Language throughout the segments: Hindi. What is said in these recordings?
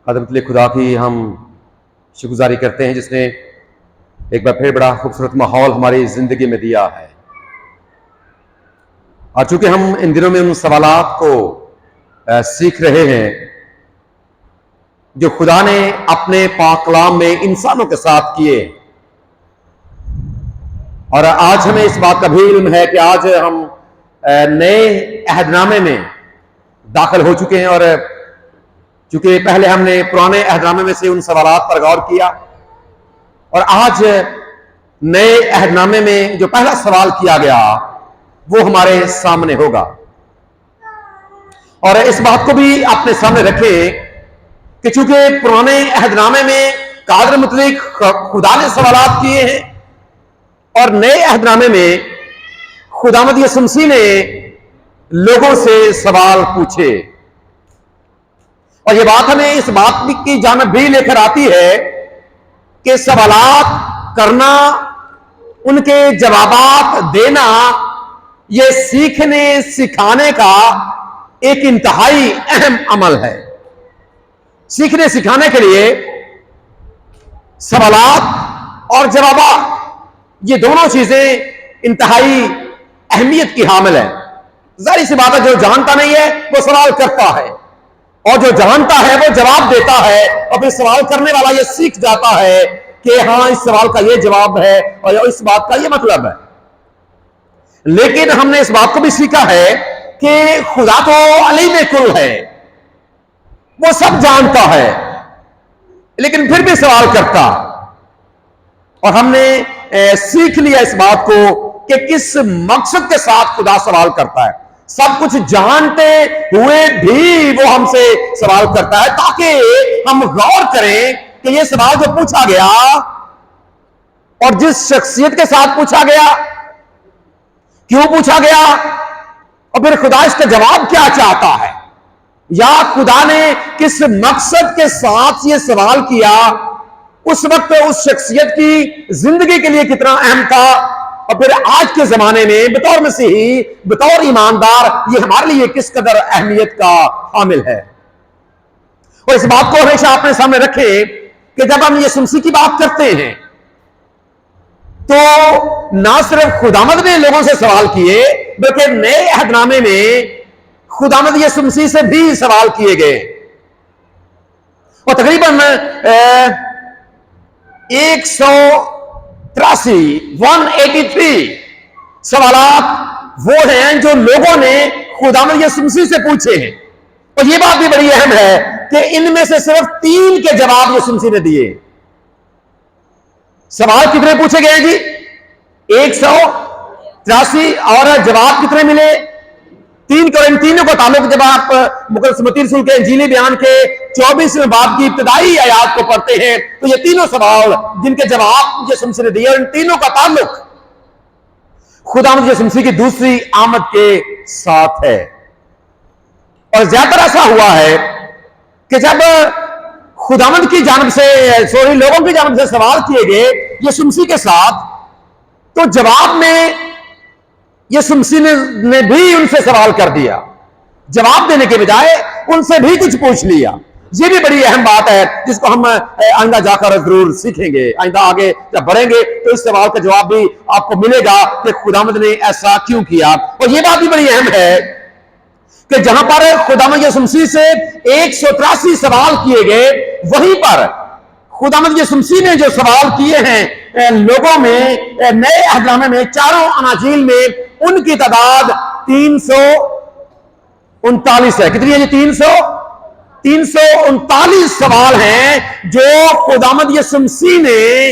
अदमतुल्लाह खुदा की हम शुक्रगुजारी करते हैं जिसने एक बार फिर बड़ा खूबसूरत माहौल हमारी ज़िंदगी में दिया है। और चूंकि हम इन दिनों में उन सवालात को सीख रहे हैं जो खुदा ने अपने पाक कलाम में इंसानों के साथ किए, और आज हमें इस बात का भी इल्म है कि आज हम नए अहदनामे में दाखिल हो चुके हैं। और चूंकि पहले हमने पुराने अहदनामे में से उन सवालात पर गौर किया, और आज नए अहदनामे में जो पहला सवाल किया गया वो हमारे सामने होगा। और इस बात को भी अपने सामने रखें कि चूंकि पुराने अहदनामे में कादर मुतलिक खुदा ने सवालात किए हैं, और नए अहदनामे में खुदावंद यीशु मसीह ने लोगों से सवाल पूछे। और यह बात हमें इस बात की जानब भी लेकर आती है कि सवालात करना, उनके जवाबात देना, यह सीखने सिखाने का एक इंतहाई अहम अमल है। सीखने सिखाने के लिए सवालात और जवाबात, ये दोनों चीजें इंतहाई अहमियत की हामिल है। जाहिर सी बात है, जो जानता नहीं है वो सवाल करता है, और जो जानता है वो जवाब देता है, और फिर सवाल करने वाला ये सीख जाता है कि हाँ, इस सवाल का ये जवाब है और इस बात का ये मतलब है। लेकिन हमने इस बात को भी सीखा है कि खुदा तो अलीम कुल है, वो सब जानता है, लेकिन फिर भी सवाल करता। और हमने सीख लिया इस बात को कि किस मकसद के साथ खुदा सवाल करता है। सब कुछ जानते हुए भी वो हमसे सवाल करता है, ताकि हम गौर करें कि ये सवाल जो पूछा गया और जिस शख्सियत के साथ पूछा गया, क्यों पूछा गया, और फिर खुदा इसका जवाब क्या चाहता है, या खुदा ने किस मकसद के साथ ये सवाल किया, उस वक्त उस शख्सियत की जिंदगी के लिए कितना अहम था, और फिर आज के जमाने में बतौर मसीही, बतौर ईमानदार, ये हमारे लिए किस कदर अहमियत का हामिल है। और इस बात को हमेशा अपने सामने रखें कि जब हम यीशु मसीह की बात करते हैं तो ना सिर्फ खुदावंद ने लोगों से सवाल किए, बल्कि नए अहदनामे में खुदावंद यीशु मसीह से भी सवाल किए गए। और तकरीबन 183 सवालात वो हैं जो लोगों ने खुदावंद यीशु मसीह से पूछे हैं। और ये बात भी बड़ी अहम है कि इनमें से सिर्फ 3 के जवाब यीशु मसीह ने दिए। सवाल कितने पूछे गए जी? 183, और जवाब कितने मिले? 3 के। और इन तीनों का ताल्लुक जब आप मुकद्दस मत्ती रसूल के इंजीली बयान के 24वें बाब की इब्तिदाई आयात को पढ़ते हैं तो ये तीनों सवाल जिनके जवाब यीशु मसीह ने दिए, इन तीनों का ताल्लुक खुदावंद यीशु मसीह की दूसरी आमद के साथ है। और ज्यादातर ऐसा हुआ है कि जब खुदावंद की जानब से, लोगों की जानब से सवाल किए गए यीशु मसीह के साथ, तो जवाब में यीशु मसीह ने भी उनसे सवाल कर दिया। जवाब देने के बजाय उनसे भी कुछ पूछ लिया। ये भी बड़ी अहम बात है जिसको हम आइंदा जाकर जरूर सीखेंगे। आइंदा आगे जब बढ़ेंगे तो इस सवाल का जवाब भी आपको मिलेगा कि खुदावंद ने ऐसा क्यों किया। और ये बात भी बड़ी अहम है कि जहां पर खुदावंद यीशु मसीह से 183 सवाल किए गए, वहीं पर खुदावंद यीशु मसीह ने जो सवाल किए हैं लोगों में, नए अहदनामे में, चारों अनाजील में, उनकी तादाद 339 है। कितनी है जी? 339 सवाल हैं जो खुदावंद यीशु मसीह ने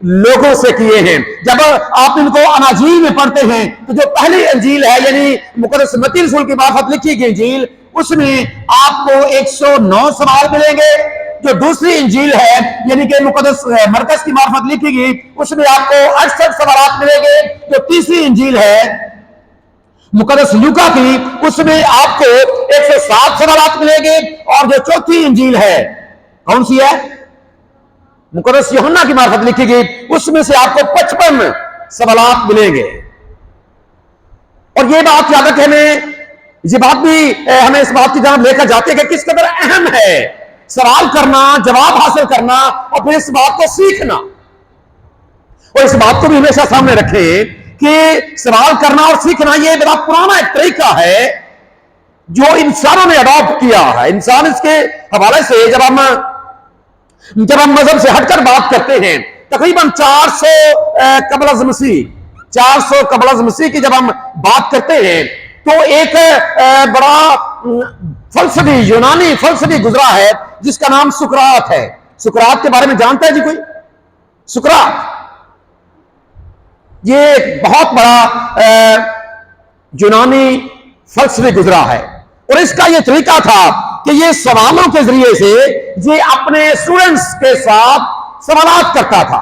लोगों से किए हैं। जब आप इनको अनाजील में पढ़ते हैं तो जो पहली अंजील है, यानी मुकद्दस मत्ती रसूल की मार्फत लिखी गई अंजील, उसमें आपको 109 सवाल मिलेंगे। जो दूसरी इंजील है, यानी कि मुकद्दस मरकस की मार्फत लिखी गई, उसमें आपको 68 सवाल मिलेंगे। जो तीसरी इंजील है मुकद्दस लूका की, उसमें आपको 107 सवाल मिलेंगे। और जो चौथी इंजील है, कौन सी है? मुकद्दस यूहन्ना की मार्फत लिखी गई, उसमें से आपको 55 सवाल मिलेंगे। और ये बात याद रखें, ये बात भी हमें इस बात की जानब लेकर जाती है कि किस कदर अहम है सवाल करना, जवाब हासिल करना और फिर इस बात को सीखना। और इस बात को भी हमेशा सामने रखें कि सवाल करना और सीखना यह बड़ा पुराना एक तरीका है जो इंसानों ने अडॉप्ट किया है। इंसान इसके हवाले से जब हम मजहब से हटकर बात करते हैं, तकरीबन 400 कबल मसीह 400 कबल मसीह की जब हम बात करते हैं, तो एक बड़ा फलसफी, यूनानी फलसफी गुजरा है जिसका नाम सुकरात है। सुकरात के बारे में जानता है जी कोई? सुकरात ये एक बहुत बड़ा यूनानी फलसफी गुजरा है और इसका यह तरीका था कि ये सवालों के जरिए से ये अपने स्टूडेंट्स के साथ सवालात करता था।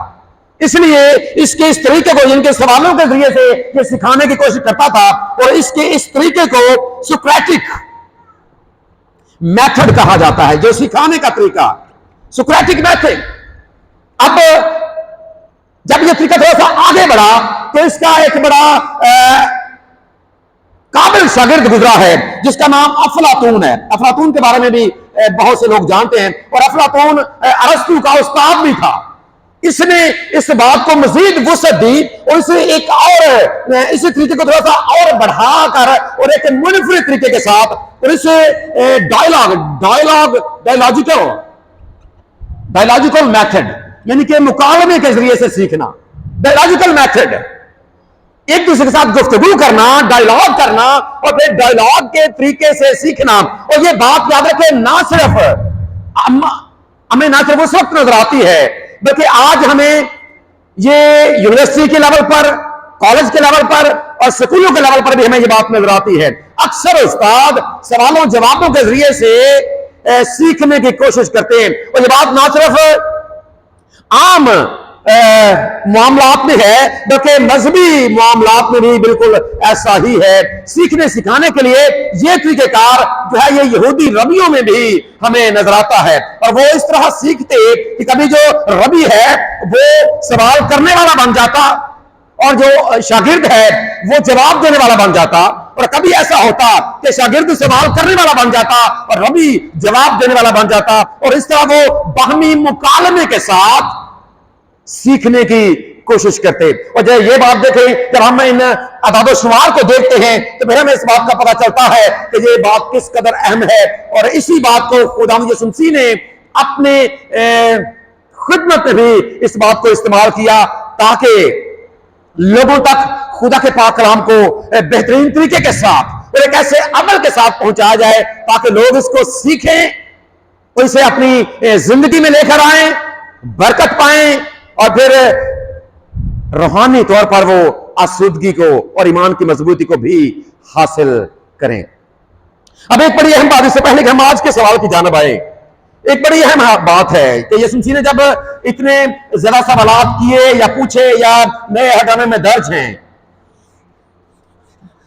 इसलिए इसके इस तरीके को, इनके सवालों के जरिए से ये सिखाने की कोशिश करता था और इसके इस तरीके को सुक्रेटिक मेथड कहा जाता है, जो सिखाने का तरीका, सुक्रेटिक मेथड। अब जब यह तरीका थोड़ा सा आगे बढ़ा तो इसका एक बड़ा काबिल शागिर्द गुजरा है जिसका नाम अफलातून है। अफलातून के बारे में भी बहुत से लोग जानते हैं और अफलातून अरस्तु का उस्ताद भी था। इसने इस बात को मजीद वुसअत दी और इसे एक और इसी तरीके को थोड़ा सा और बढ़ाकर और एक मुनफरिद तरीके के साथ और इसे डायलॉजिकल मेथड, यानी कि मुकालमे के जरिए से सीखना, डायलॉजिकल मेथड, एक दूसरे के साथ गुफ्तगू करना, डायलॉग करना और फिर डायलॉग के तरीके से सीखना। और ये बात याद रखें, ना सिर्फ हमें ना सिर्फ उस वक्त नजर आती है, बल्कि आज हमें ये यूनिवर्सिटी के लेवल पर, कॉलेज के लेवल पर और स्कूलों के लेवल पर भी हमें ये बात नजर आती है। अक्सर उस्ताद सवालों जवाबों के जरिए से सीखने की कोशिश करते हैं और ये बात ना सिर्फ आम मामलात में है बल्कि मजहबी मामलात में भी बिल्कुल ऐसा ही है। सीखने सिखाने के लिए ये तरीकेकार जो है ये यहूदी रबियों में भी हमें नजर आता है और वो इस तरह सीखते कि कभी जो रबी है वो सवाल करने वाला बन जाता और जो शागिर्द है वो जवाब देने वाला बन जाता, और कभी ऐसा होता कि शागिर्द सवाल करने वाला बन जाता और रबी जवाब देने वाला बन जाता और इस तरह वो बाहमी मुकालमे के साथ सीखने की कोशिश करते। और जब ये बात देखें, जब हम इन अदाद शुमार को देखते हैं तो फिर हमें इस बात का पता चलता है कि ये बात किस कदर अहम है और इसी बात को खुदावंद यीशु मसीह ने अपने खिदमत में भी इस बात को इस्तेमाल किया ताकि लोगों तक खुदा के पाक कलाम को बेहतरीन तरीके के साथ और एक ऐसे अमल के साथ पहुंचाया जाए ताकि लोग इसको सीखें और इसे अपनी जिंदगी में लेकर आए, बरकत पाएं और फिर रूहानी तौर पर वो आसूदगी को और ईमान की मजबूती को भी हासिल करें। अब एक बड़ी अहम बात, इससे पहले कि हम आज के सवाल की जानिब आए, एक बड़ी अहम बात है कि यीशु मसीह ने जब इतने ज्यादा सवालात किए या पूछे या नए हटाने में दर्ज हैं,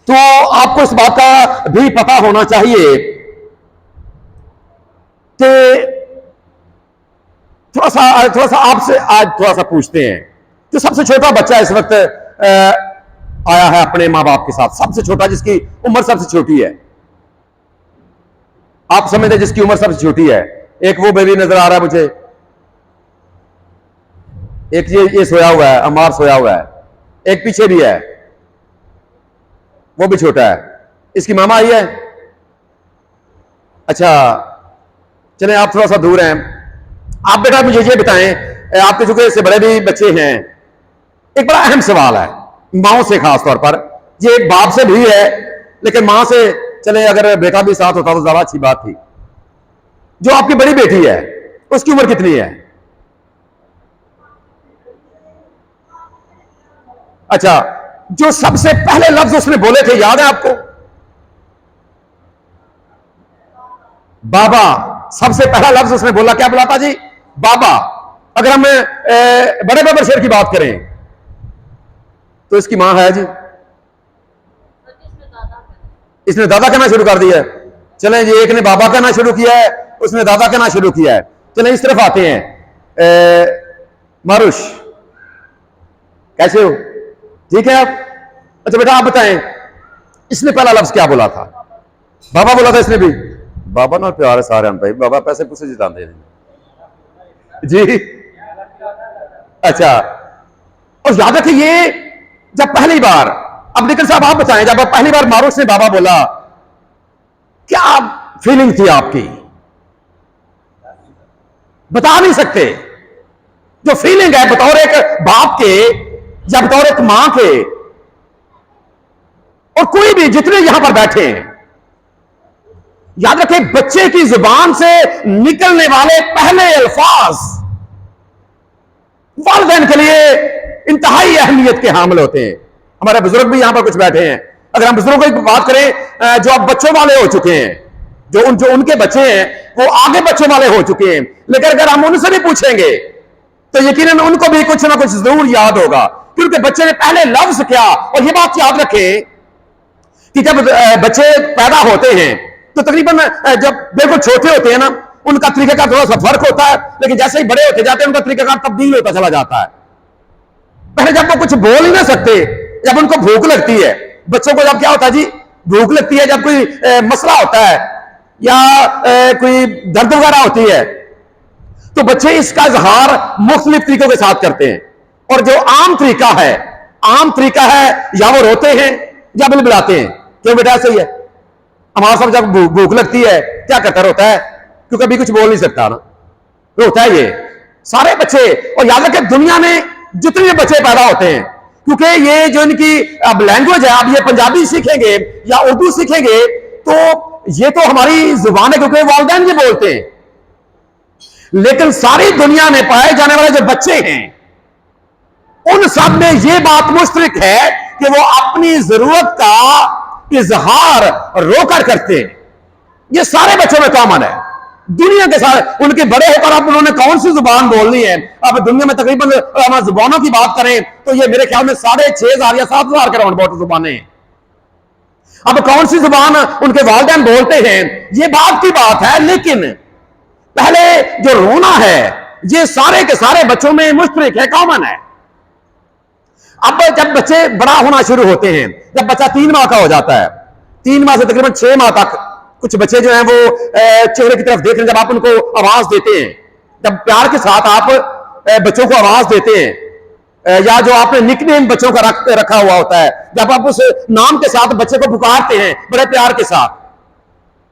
तो आपको इस बात का भी पता होना चाहिए कि थोड़ा सा आपसे आज थोड़ा सा पूछते हैं। जो सबसे छोटा बच्चा इस वक्त आया है अपने मां बाप के साथ, सबसे छोटा जिसकी उम्र सबसे छोटी है, आप समझते हैं जिसकी उम्र सबसे छोटी है, एक वो बेबी नजर आ रहा है मुझे, एक ये सोया हुआ है, अमार सोया हुआ है, एक पीछे भी है वो भी छोटा है, इसकी मामा आई है। अच्छा चले आप थोड़ा सा दूर हैं, आप बेटा मुझे ये बताएं, आपके चूंकि से बड़े भी बच्चे हैं, एक बड़ा अहम सवाल है माओ से, खास तौर पर ये बाप से भी है लेकिन मां से, चले अगर बेटा भी साथ होता तो ज्यादा अच्छी बात थी। जो आपकी बड़ी बेटी है उसकी उम्र कितनी है? अच्छा, जो सबसे पहले लफ्ज उसने बोले थे याद है आपको? बाबा। सबसे पहला लफ्ज उसने बोला, क्या बोला था जी? बाबा। अगर हम बड़े बाबर शेर की बात करें तो इसकी मां है जी, इसने दादा कहना शुरू कर दिया है। चलें जी, एक ने बाबा कहना शुरू किया है, उसने दादा कहना शुरू किया है। चलें इस तरफ आते हैं, मारुश कैसे हो? ठीक है आप? अच्छा बेटा आप बताएं, इसने पहला लफ्ज क्या बोला था? बाबा बोला था इसने भी? बाबा नाल प्यार सारे भाई, बाबा पैसे पूसे जिताते हैं जी। अच्छा, और याद रखिए ये जब पहली बार, अब निकल साहब आप बताएं, जब पहली बार मारूस ने बाबा बोला, क्या फीलिंग थी आपकी? बता नहीं सकते। जो फीलिंग है बतौर एक बाप के या बतौर एक मां के, और कोई भी जितने यहां पर बैठे हैं, याद रखें बच्चे की जुबान से निकलने वाले पहले अल्फाज वालिदैन के लिए इंतहाई अहमियत के हामिल होते हैं। हमारे बुजुर्ग भी यहां पर कुछ बैठे हैं। अगर हम बुजुर्गों की बात करें जो अब बच्चों वाले हो चुके हैं, जो उनके बच्चे हैं वो आगे बच्चों वाले हो चुके हैं, लेकिन अगर हम उनसे भी पूछेंगे तो यकीनन उनको भी कुछ ना कुछ जरूर याद होगा, क्योंकि बच्चे ने पहले लफ्ज क्या। और ये बात याद रखें कि जब बच्चे पैदा होते हैं तो तकरीबन जब बिल्कुल छोटे होते हैं ना, उनका तरीकाकार थोड़ा सा फर्क होता है, लेकिन जैसे ही बड़े होते जाते हैं उनका तरीकाकार तब्दील होता चला जाता है। पहले जब वो कुछ बोल ही ना सकते, जब उनको भूख लगती है, बच्चों को जब क्या होता है जी, भूख लगती है, जब कोई मसला होता है या कोई दर्द वगैरह होती है, तो बच्चे इसका इजहार मुख्तलिफ तरीकों के साथ करते हैं। और जो आम तरीका है या वो रोते हैं या बिलबिलाते हैं। क्यों बेटा ऐसे ही है? हमारा सब जब भूख लगती है क्या करता, रोता है, क्योंकि अभी कुछ बोल नहीं सकता ना, रोता है ये सारे बच्चे। और याद रखें दुनिया में जितने बच्चे पैदा होते हैं, क्योंकि ये जो इनकी अब लैंग्वेज है, अब ये पंजाबी सीखेंगे या उर्दू सीखेंगे तो ये तो हमारी जुबान है, क्योंकि वालिदैन ये बोलते हैं, लेकिन सारी दुनिया में पाए जाने वाले जो बच्चे हैं उन सब में यह बात मुश्तरक है कि वो अपनी जरूरत का इजहार रोकर करते हैं। ये सारे बच्चों में कॉमन है, दुनिया के सारे। उनके बड़े होकर अब उन्होंने कौन सी जुबान बोलनी है? अब दुनिया में तकरीबन हम जुबानों की बात करें तो ये मेरे ख्याल में 6,500 या 7,000 के राउंड अबाउट जुबानें हैं। अब कौन सी जुबान उनके वालिदैन बोलते हैं ये बात की बात है, लेकिन पहले जो रोना है ये सारे के सारे बच्चों में मुश्तरक है, कॉमन है। अब जब बच्चे बड़ा होना शुरू होते हैं, जब बच्चा 3 माह का हो जाता है, 3 माह से तकरीबन 6 माह तक कुछ बच्चे जो हैं वो चेहरे की तरफ देख रहे हैं, जब आप उनको आवाज देते हैं, जब प्यार के साथ आप बच्चों को आवाज देते हैं, या जो आपने निकनेम बच्चों का रखा हुआ होता है, जब आप उस नाम के साथ बच्चे को पुकारते हैं बड़े प्यार के साथ,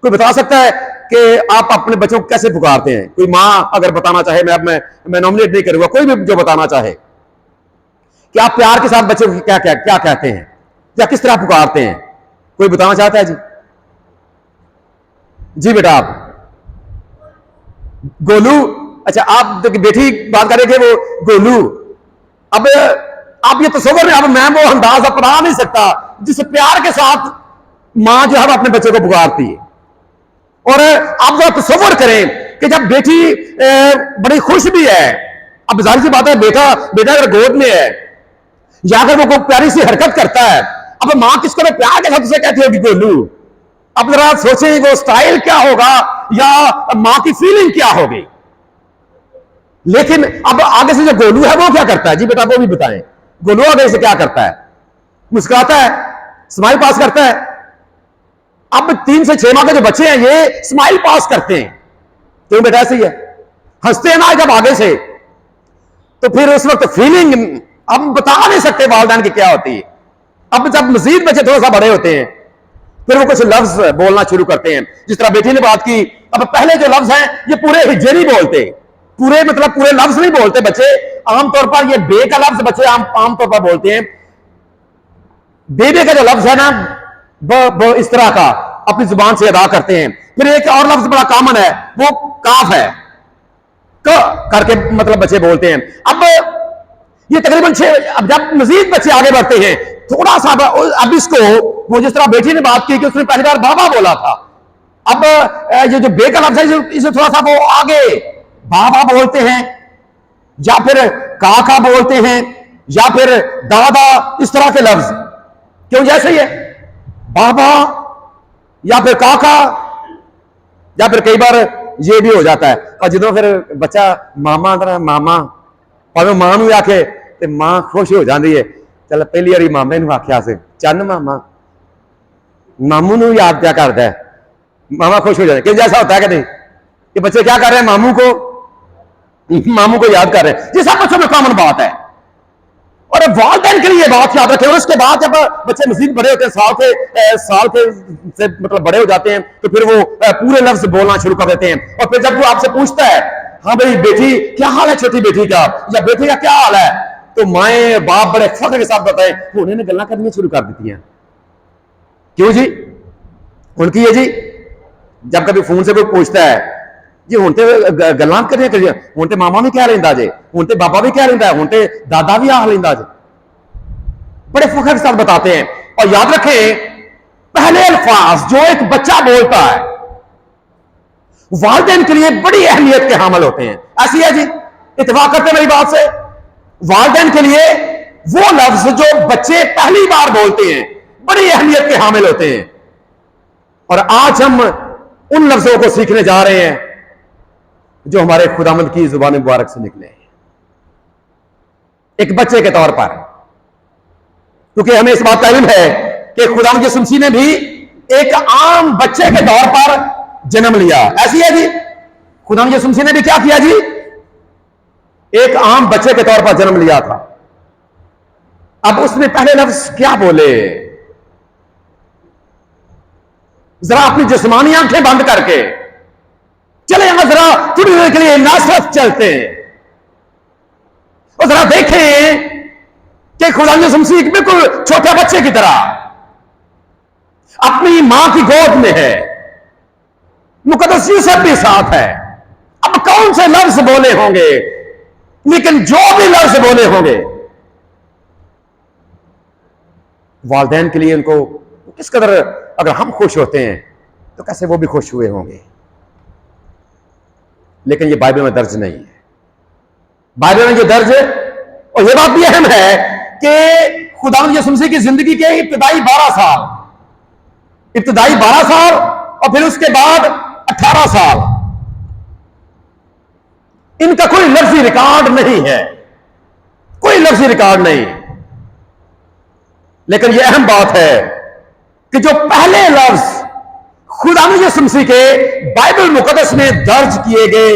कोई बता सकता है कि आप अपने बच्चों को कैसे पुकारते हैं? कोई माँ अगर बताना चाहे, मैं नॉमिनेट नहीं करूंगा, कोई भी जो बताना चाहे कि आप प्यार के साथ बच्चे को क्या कहते हैं या किस तरह पुकारते हैं, कोई बताना चाहता है जी? जी बेटा आप गोलू। अच्छा, आप बेटी बात कर रहे थे वो गोलू। अब आप ये तस्वीर में, अब मैं वो अंदाज अपना नहीं सकता जिस प्यार के साथ मां जो है अपने बच्चे को पुकारती है। और आप जरा तस्वीर करें कि जब बेटी बड़ी खुश भी है, अब जाहिर सी बात है बेटा अगर गोद में है या अगर वो कोई प्यारी सी हरकत करता है, अब मां किसको तो प्यार के साथ उसे कहती होगी गोलू। अब जरा सोचें वो स्टाइल क्या होगा या मां की फीलिंग क्या होगी। लेकिन अब आगे से जो गोलू है वो क्या करता है जी बेटा, वो भी बताएं। गोलू आगे से क्या करता है? मुस्कुराता है, स्माइल पास करता है। अब 3 से 6 माह के जो बच्चे हैं ये स्माइल पास करते हैं। क्यों बेटा ऐसे ही है? हंसते हैं ना जब आगे से, तो फिर उस वक्त फीलिंग हम बता नहीं सकते वालिदैन की क्या होती है। अब जब मजीद बच्चे थोड़ा सा बड़े होते हैं फिर वो कुछ लफ्ज बोलना शुरू करते हैं, जिस तरह बेटी ने बात की। अब पहले जो लफ्ज हैं ये पूरे हिज्जे नहीं बोलते, पूरे लफ्ज नहीं बोलते बच्चे। आमतौर पर ये बे का लफ्ज बच्चे आमतौर पर बोलते हैं। बेबे का जो लफ्ज है ना वो इस तरह का अपनी जुबान से अदा करते हैं। फिर एक और लफ्ज बड़ा कॉमन है, वो काफ है, क करके बच्चे बोलते हैं। अब ये तकरीबन 6, अब जब मजीद बच्चे आगे बढ़ते हैं थोड़ा सा, अब इसको वो जिस तरह बेटी ने बात की कि उसने पहली बार बाबा बोला था, अब ये जो बे का लफ्ज है इसे थोड़ा सा वो आगे बाबा बोलते हैं या फिर काका बोलते हैं या फिर दादा, इस तरह के लफ्ज। क्यों? जैसे ही है बाबा या फिर काका, या फिर कई बार ये भी हो जाता है। और जो फिर बच्चा मामा मामा और मां नूं आखे ते मां खुश हो जाती है। चल पहली बारी मामे नूं आख्या से चन्न मामा, मामू नूं याद क्या करता है, मामा खुश हो जाए कि जैसा होता है कहते कि बच्चे क्या कर रहे हैं, मामू को याद कर रहे हैं। ये सब बच्चों में कॉमन बात है। और वालिदैन के लिए ये बात याद रखें। और उसके बाद जब बच्चे मजीद बड़े होते हैं, साल के से मतलब बड़े हो जाते हैं, तो फिर वो पूरे लफ्ज बोलना शुरू कर देते हैं। और फिर जब वो आपसे पूछता है, हाँ भाई बेटी क्या हाल है, छोटी बेटी का या बेटे का क्या हाल है, तो माए बाप बड़े फख्र के साथ बताए वो उन्होंने गल्ला करनी शुरू कर देती हैं। क्यों जी? उनकी ये जी जब कभी फोन से कोई पूछता है जी हूं गल्लां करियां करियां, हूं मामा भी क्या रहिंदा जे, हूं बाबा भी क्या रहिंदा है, हूं दादा भी आह लेंदा जे, बड़े फख्र के साथ बताते हैं। और याद रखें, पहले अल्फाज जो एक बच्चा बोलता है वालिदैन के लिए बड़ी अहमियत के हामिल होते हैं। ऐसी है जी, इत्तेफाक करते मेरी बात से। वालिदैन के लिए वो लफ्ज जो बच्चे पहली बार बोलते हैं बड़ी अहमियत के हामिल होते हैं। और आज हम उन लफ्जों को सीखने जा रहे हैं जो हमारे खुदावंद की जुबान मुबारक से निकले हैं, एक बच्चे के तौर पर। क्योंकि हमें इस बात का इल्म है कि खुदावंद यीशु मसीह ने भी एक आम बच्चे के तौर पर जन्म लिया। ऐसी है जी, खुदावंद यीशु मसीह ने भी क्या किया जी, एक आम बच्चे के तौर पर जन्म लिया था। अब उसने पहले लफ्ज क्या बोले, जरा अपनी जिस्मानी आंखें बंद करके चले यहां जरा थोड़ी देर के लिए नासरत चलते हैं और जरा देखें कि खुदावंद यीशु मसीह बिल्कुल छोटे बच्चे की तरह अपनी मां की गोद में है, मुकद्दस यूसुफ भी साथ है। अब कौन से लफ्ज बोले होंगे, लेकिन जो भी लफ्ज बोले होंगे वालिदैन के लिए उनको किस कदर, अगर हम खुश होते हैं तो कैसे वो भी खुश हुए होंगे। लेकिन ये बाइबल में दर्ज नहीं है। बाइबल में ये दर्ज, और ये बात भी अहम है कि खुदावंद यीशु मसीह की जिंदगी के इब्तदाई 12 साल और फिर उसके बाद 18 साल इनका कोई लफ्जी रिकॉर्ड नहीं है, कोई लफ्जी रिकॉर्ड नहीं। लेकिन यह अहम बात है कि जो पहले लफ्ज खुदावंद यीशु मसीह के बाइबल मुकद्दस में दर्ज किए गए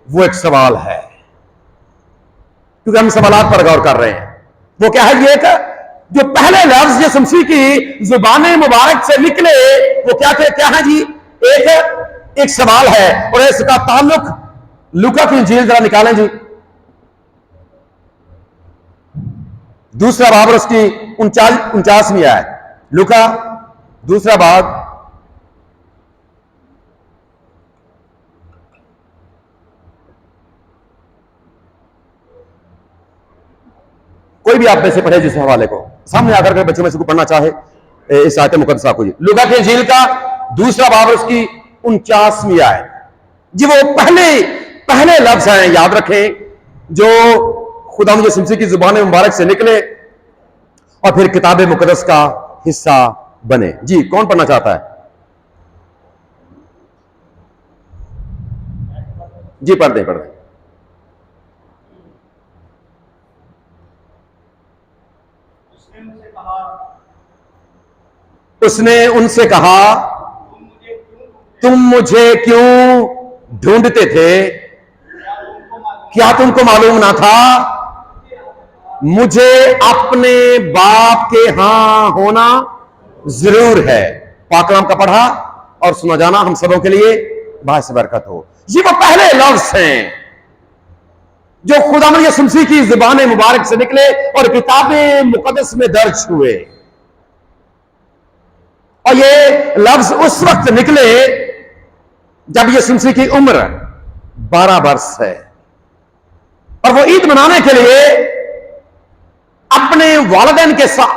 वो एक सवाल है, क्योंकि हम सवालात पर गौर कर रहे हैं। वो क्या है, ये जो पहले लफ्ज यीशु मसीह की जुबान मुबारक से निकले वो क्या है जी, एक सवाल है। और इसका ताल्लुक लूका की इंजील जरा निकालें जी, दूसरा बाब और उसकी 49वीं आयत। लूका दूसरा बाब कोई भी आप में से पढ़े जिस हवाले को सामने आकर के बच्चों में से कोई पढ़ना चाहे इस आयत मुकद्दसा को जी। लूका की इंजील का दूसरा बाब और उसकी 49वीं आयत जी। वो पहले लफ्ज हैं, याद रखें, जो खुदावंद यीशु मसीह की जुबान मुबारक से निकले और फिर किताब मुकद्दस का हिस्सा बने जी। कौन पढ़ना चाहता है जी? पढ़ दें। उसने उनसे कहा, तुम मुझे क्यों ढूंढते थे? क्या तुमको मालूम ना था मुझे अपने बाप के यहां होना जरूर है? पाकलाम का पढ़ा और सुना जाना हम सबों के लिए बायस बरकत हो। ये वो पहले लफ्ज हैं जो खुदावंद यीशु मसीह की जुबान मुबारक से निकले और किताब मुकद्दस में दर्ज हुए। और ये लफ्ज उस वक्त निकले जब यीशु मसीह की उम्र 12 वर्ष है और वो ईद मनाने के लिए अपने वालिदैन के साथ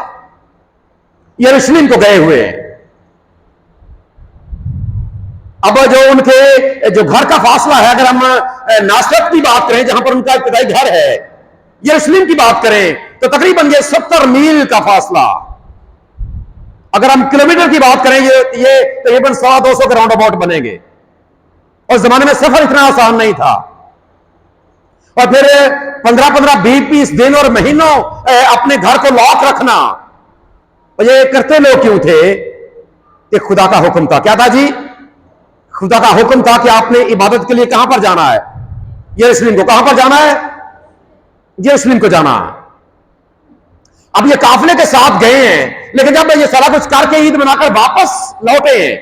यरूशलेम को गए हुए हैं। अब जो घर का फासला है, अगर हम नासरत की बात करें जहां पर उनका इब्तदाई घर है, यरूशलेम की बात करें तो तकरीबन ये 70 मील का फासला। अगर हम किलोमीटर की बात करें ये तकरीबन 250 के राउंड अबाउट बनेंगे। और जमाने में सफर इतना आसान नहीं था। और फिर 15-15, 20-20 दिन और महीनों अपने घर को लॉक रखना, और ये करते लोग क्यों थे? कि खुदा का हुक्म था। क्या था जी? खुदा का हुक्म था कि आपने इबादत के लिए कहां पर जाना है? यरूशलेम को। कहां पर जाना है? यरूशलेम को जाना है। अब ये काफिले के साथ गए हैं, लेकिन जब ये सारा कुछ करके ईद मनाकर वापस लौटे हैं,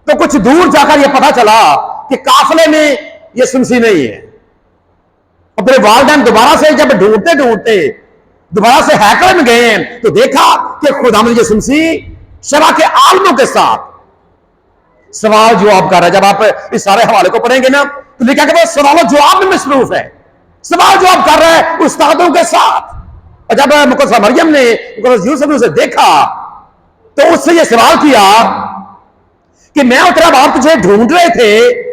तो कुछ दूर जाकर ये पता चला कि काफिले में ये सुनसी नहीं है। और फिर वालिदैन दोबारा से जब ढूंढते ढूंढते दोबारा से हैकल में गए हैं, तो देखा कि खुदावंद यीशु मसीह शबा के आलमों के साथ सवाल जवाब कर रहा है। जब आप इस सारे हवाले को पढ़ेंगे ना, तो लिखा कि वो सवाल जवाब में मसरूफ है, सवाल जवाब कर रहा है उस्तादों के साथ। और जब मुकद्दसा मरियम ने यूसुफ उसे देखा, तो उससे यह सवाल किया कि मैं और तेरा बाप तुझे ढूंढ रहे थे।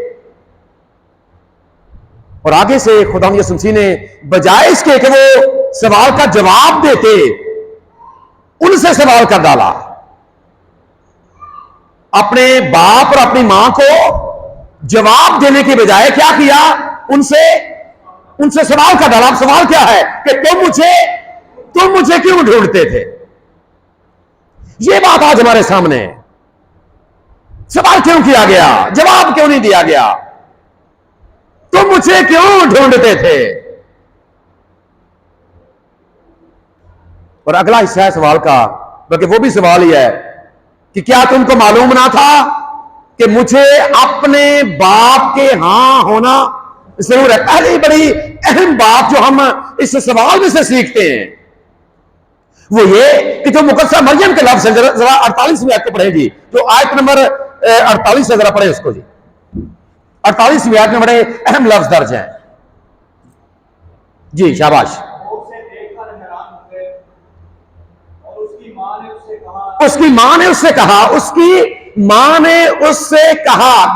और आगे से खुदा यीशु मसीह ने बजाय इसके कि वो सवाल का जवाब देते, उनसे सवाल कर डाला। अपने बाप और अपनी मां को जवाब देने की बजाय क्या किया? उनसे सवाल कर डाला। अब सवाल क्या है कि तुम मुझे क्यों ढूंढते थे? यह बात आज हमारे सामने है। सवाल क्यों किया गया? जवाब क्यों नहीं दिया गया? तुम मुझे क्यों ढूंढते थे? और अगला हिस्सा है सवाल का, बल्कि वो भी सवाल ही है कि क्या तुमको मालूम ना था कि मुझे अपने बाप के हां होना जरूर है? पहली बड़ी अहम बात जो हम इस सवाल में से सीखते हैं वो ये कि जो मुकद्दसा मरियम के लफ्ज़ हैं, जरा 48वीं आयत को पढ़ेगी, जो आयत नंबर 48 से जरा पढ़े उसको जी। 48वीं आयत में बड़े अहम लफ्ज़ दर्ज हैं जी, शाबाश। उसकी मां ने उससे कहा,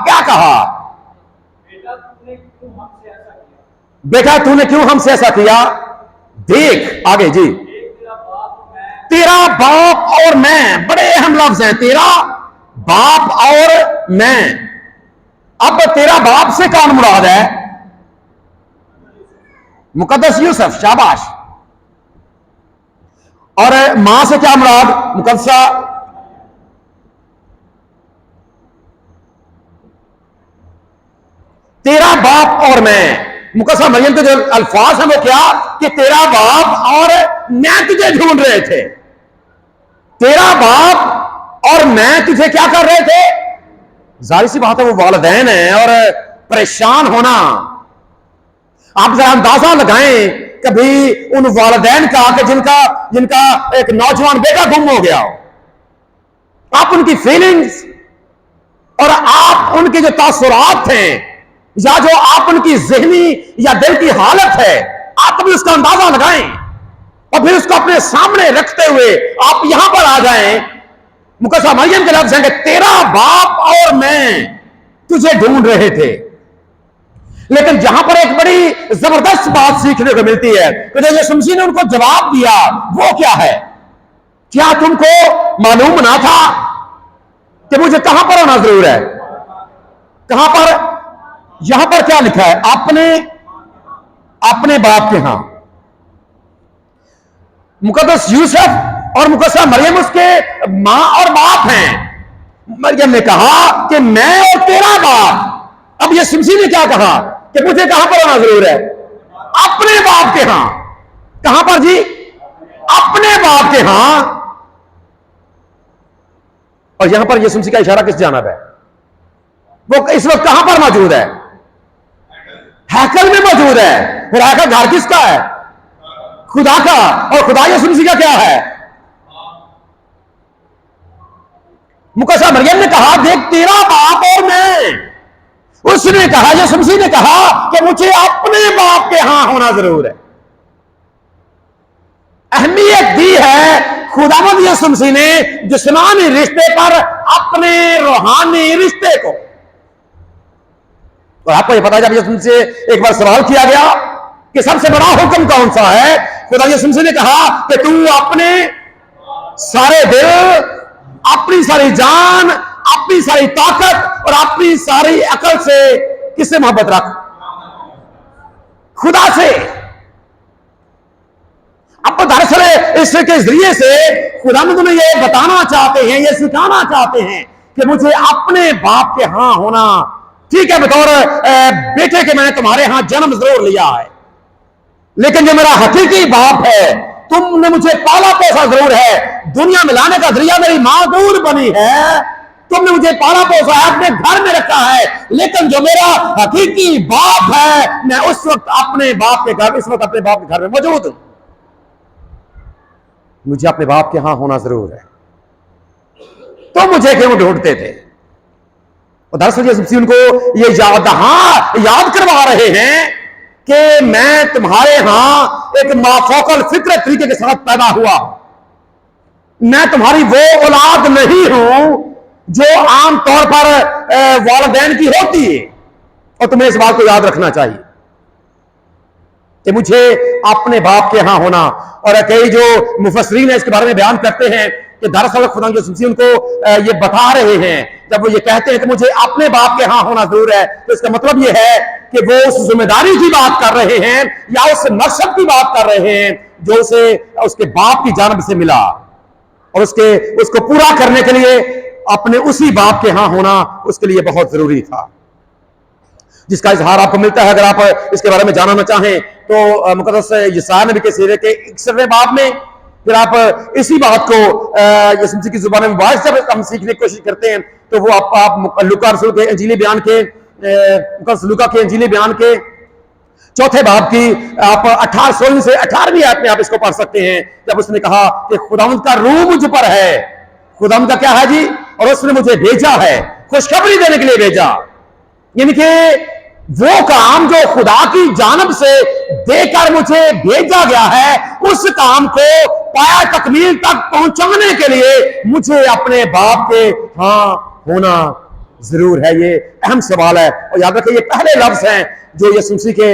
क्या कहा? बेटा तूने क्यों हमसे ऐसा किया? देख आगे जी, तेरा बाप और मैं। बड़े अहम लफ्ज हैं, तेरा बाप और मैं। अब तेरा बाप से कौन मुराद है? मुकद्दस यूसुफ, शाबाश। और मां से क्या मुराद? मुकद्दसा तेरा बाप और मैं। मुकद्दसा मरियम के जो अल्फाज हैं वो क्या कि तेरा बाप और मैं तुझे ढूंढ रहे थे। तेरा बाप और मैं तुझे क्या कर रहे थे? जाहिर सी बात है वो वालिदैन है और परेशान होना। आप जरा अंदाजा लगाएं कभी उन वालिदैन का कि जिनका एक नौजवान बेटा गुम हो गया हो। आप उनकी फीलिंग्स और आप उनके जो तासुरात थे या जो आप उनकी ज़हनी या दिल की हालत है, आप कभी उसका अंदाजा लगाएं और फिर उसको अपने सामने रखते हुए आप यहां पर आ जाएं। मुकद्दसा मरियम के लफ्ज़ हैं कि तेरा बाप और मैं तुझे ढूंढ रहे थे। लेकिन जहां पर एक बड़ी जबरदस्त बात सीखने को मिलती है तो जो यीशु मसीह ने उनको जवाब दिया वो क्या है? क्या तुमको मालूम ना था कि मुझे कहां पर होना जरूर है? कहां पर? यहां पर क्या लिखा है? अपने बाप के हां। मुकद्दस यूसुफ और मुकद्दसा मरियम उसके मां और बाप हैं। मरियम ने कहा कि मैं और तेरा बाप। अब यीशु मसीह ने क्या कहा कि मुझे कहां पर होना जरूर है? अपने बाप के हां। कहां पर जी? अपने बाप के हां। और यहां पर यीशु मसीह का इशारा किस जानिब है? वो इस वक्त कहां पर मौजूद है? हैकल में मौजूद है। फिर हैकल घर किसका है? खुदा का। और खुदा यीशु मसीह का क्या है? मुकद्दसा मरियम ने कहा देख तेरा बाप और मैं। उसने कहा, यीशु मसीह ने कहा कि मुझे अपने बाप के हां होना जरूर है। अहमियत दी है खुदावंद यीशु मसीह ने जिस्मानी रिश्ते पर अपने रूहानी रिश्ते को। और आपको यह पता है जब यीशु मसीह से एक बार सवाल किया गया कि सबसे बड़ा हुक्म कौन सा है, खुदा यीशु मसीह ने कहा कि तू अपने सारे दिल, अपनी सारी जान, अपनी सारी ताकत और अपनी सारी अकल से किससे मोहब्बत रख? खुदा से। अब दरअसल इसके जरिए से खुदा में तुम्हें यह बताना चाहते हैं, यह सिखाना चाहते हैं कि मुझे अपने बाप के यहां होना ठीक है, बतौर बेटे के मैंने तुम्हारे यहां जन्म जरूर लिया है, लेकिन जो मेरा हकीकी बाप है, तुमने मुझे पाला पोसा जरूर है, दुनिया में लाने का जरिया मेरी मां दूर बनी है, तुमने मुझे पाला पोसा है, अपने घर में रखा है, लेकिन जो मेरा हकीकी बाप है, मैं उस वक्त अपने बाप के घर, इस वक्त अपने बाप के घर में मौजूद हूं। मुझे अपने बाप के यहां होना जरूर है, तो मुझे क्यों ढूंढते थे? और दरअसल यीशु उनको ये याद करवा रहे हैं कि मैं तुम्हारे यहां एक माफौकल फितरत तरीके के साथ पैदा हुआ, मैं तुम्हारी वो औलाद नहीं हूं जो आमतौर पर वालिदैन की होती है। और तुम्हें इस बात को याद रखना चाहिए कि मुझे अपने बाप के यहां होना, और कई जो मुफस्सिरीन है इसके बारे में बयान करते हैं कि दरअसल खुदा यीशु उनको ये बता रहे हैं, जब वो ये कहते हैं कि मुझे अपने बाप के यहां होना जरूर है, तो इसका मतलब ये है कि वो उस जिम्मेदारी की बात कर रहे हैं या उस मकसद की बात कर रहे हैं जो उसे उसके बाप की जानिब से मिला, और उसको पूरा करने के लिए अपने उसी बाप के यहां होना उसके लिए बहुत जरूरी था, जिसका इजहार आपको मिलता है। अगर आप इसके बारे में जानना चाहें तो मुकद्दस यशायाह नबी के सीरे के 61वें बाब में, फिर आप इसी बात को यीशु मसीह की जुबान मुबारक से हम सीखने की कोशिश करते हैं, तो वो आप लूका रसूल के इंजीली बयान के लूका के इंजीली बयान के 4 बाब की आप 16 से 18वीं आयत में आप इसको पढ़ सकते हैं, जब उसने कहा कि खुदावंद का रूह मुझ पर है। खुदावंद का क्या है जी? और उसने मुझे भेजा है, खुशखबरी देने के लिए भेजा, यानी कि वो काम जो खुदा की जानिब से देकर मुझे भेजा गया है, उस काम को पाया तकमील तक पहुंचाने के लिए मुझे अपने बाप के हां होना जरूर है। ये अहम सवाल है, और याद रखिए ये पहले लफ्ज हैं जो यीशु मसीह के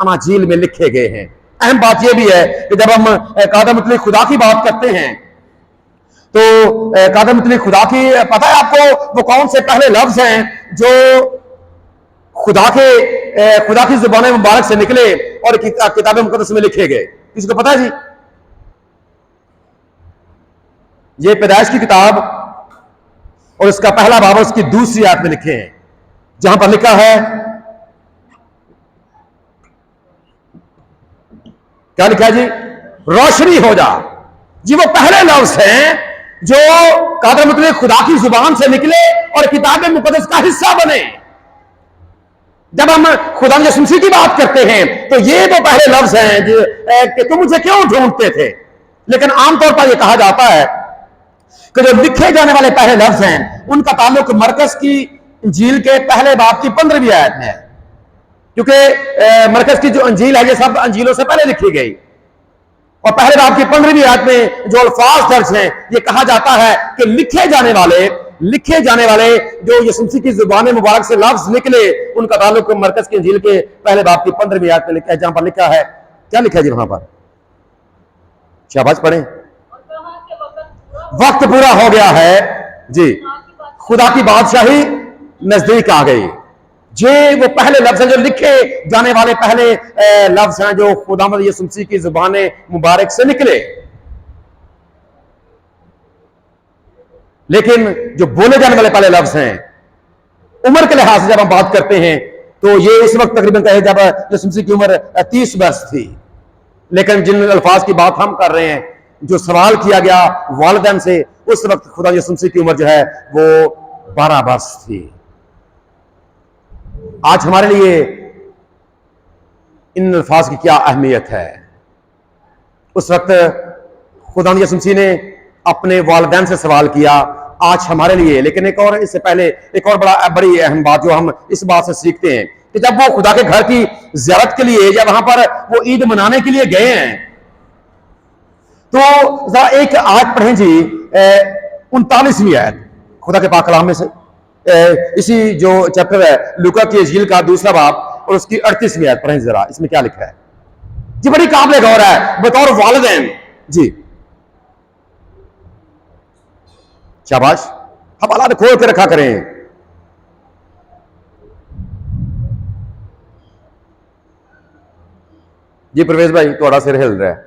अनाजील में लिखे गए हैं। अहम बात यह भी है कि जब हम कादम मतलब खुदा की बात करते हैं, तो कादम मतलब खुदा की, पता है आपको वो कौन से पहले लफ्ज हैं जो खुदा की जुबान मुबारक से निकले और किताब मुकद्दस में लिखे गए? किसी को पता है जी? ये पैदाइश की किताब और उसका पहला बाब उसकी दूसरी आयत में लिखे हैं, जहां पर लिखा है, क्या लिखा है जी? रोशनी हो जा। जी वो पहले लफ्ज हैं जो कादर मतलब खुदा की जुबान से निकले और किताब मुकद्दस का हिस्सा बने। जब हम खुदा यीशु मसीह की बात करते हैं तो ये तो पहले लफ्ज हैं कि तुम मुझे क्यों ढूंढते थे, लेकिन आमतौर पर यह कहा जाता है कि जो लिखे जाने वाले पहले लफ्ज हैं उनका ताल्लुक मरकस की इंजील के पहले बाब की 15वीं आयत में है, क्योंकि मरकस की जो अंजील है ये सब अंजीलों से पहले लिखी गई, और पहले बाब की 15वीं आयत में जो अल्फाज दर्ज हैं ये कहा जाता है कि लिखे जाने वाले जो यीशु मसीह की जुबान मुबारक से लफ्ज निकले उनका ताल्लुक मरकस की इंजील के पहले बाब की 15वीं आयत में लिखा है, जहां पर लिखा है, क्या लिखा है जी वहां पर? शाबाश पढ़ें। वक्त पूरा हो गया है जी, खुदा की बादशाही नजदीक आ गई। ये वो पहले लफ्ज हैं जो लिखे जाने वाले पहले लफ्ज हैं जो खुदावंद यीशु मसीह की जुबान मुबारक से निकले। लेकिन जो बोले जाने वाले पहले लफ्ज हैं, उम्र के लिहाज से जब हम बात करते हैं तो ये इस वक्त तकरीबन कहे जब यीशु मसीह की उम्र 30 वर्ष थी, लेकिन जिन अल्फाज की बात हम कर रहे हैं जो सवाल किया गया वालिदैन से, उस वक्त खुदा यीशु मसीह की उम्र जो है वो 12 वर्ष थी। आज हमारे लिए इन अल्फाज की क्या अहमियत है? उस वक्त खुदा यीशु मसीह ने अपने वालिदैन से सवाल किया, आज हमारे लिए। लेकिन एक और इससे पहले एक और बड़ी अहम बात जो हम इस बात से सीखते हैं कि जब वो खुदा के घर की ज़ियारत के लिए या वहां पर वो ईद मनाने के लिए गए हैं, तो जरा एक आयत पढ़ें जी, 39वीं आयत खुदा के पाक कलाम में से, इसी जो चैप्टर है लूका की इंजील का दूसरा बाब और उसकी 38वीं आयत पढ़ें जरा। इसमें क्या लिखा है जी? बड़ी काबिल गौर है बतौर वालिदैन जी। शाबाश, हवाला खोल के रखा करें। जी प्रवेश भाई थोड़ा सिर हिल रहा है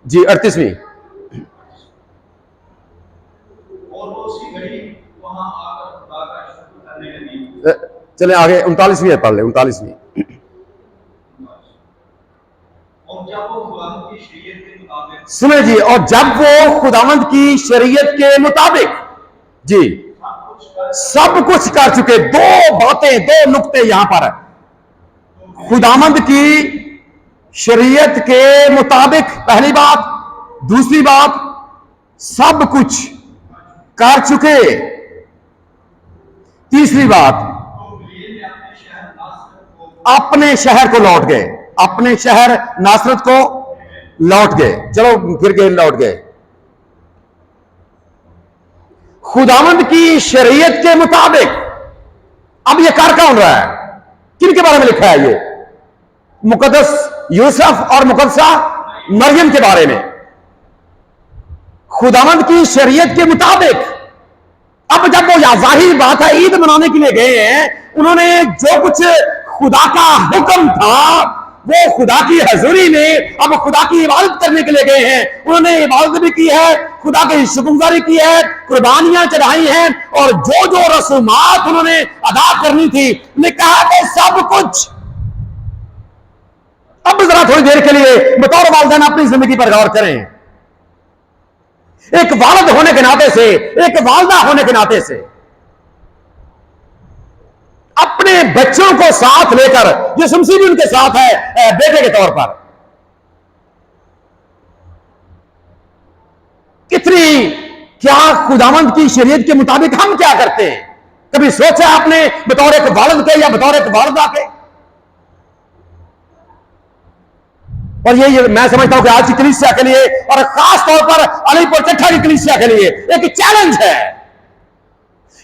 जी। 38वीं। और वो उसी घड़ी चले आगे 39वीं पढ़ ले, 39वीं। सुने जी, और जब वो खुदावंद की शरीयत के मुताबिक जी सब कुछ कर चुके, दो बातें, दो नुक्ते यहां पर, खुदावंद की शरीयत के मुताबिक पहली बात, दूसरी बात सब कुछ कर चुके, तीसरी बात अपने शहर को लौट गए, अपने शहर नासरत को लौट गए। चलो फिर गए, लौट गए। खुदावंद की शरीयत के मुताबिक अब ये कर कौन रहा है? किन के बारे में लिखा है? ये मुकद्दस यूसुफ और मुकद्दसा मरियम के बारे में। खुदावंद की शरीयत के मुताबिक अब जब वो जाहिर बात है ईद मनाने के लिए गए हैं, उन्होंने जो कुछ खुदा का हुक्म था वो खुदा की हजूरी में अब खुदा की इबादत करने के लिए गए हैं। उन्होंने इबादत भी की है, खुदा की शुक्रगुजारी की है, कुर्बानियां चढ़ाई हैं, और जो जो रसूमात उन्होंने अदा करनी थी, लिखा है सब कुछ। अब जरा थोड़ी देर के लिए बतौर वालिदैन अपनी जिंदगी पर गौर करें। एक वालिद होने के नाते से, एक वालिदा होने के नाते से अपने बच्चों को साथ लेकर, जो शमसी भी उनके साथ है बेटे के तौर पर, कितनी क्या खुदावंद की शरीयत के मुताबिक हम क्या करते हैं? कभी सोचा आपने बतौर एक वालिद के या बतौर एक वालिदा के? और ये मैं समझता हूं कि आज की कलीसिया के लिए और खास तौर पर अलीपुर चट्ठा की कलीसिया के लिए एक चैलेंज है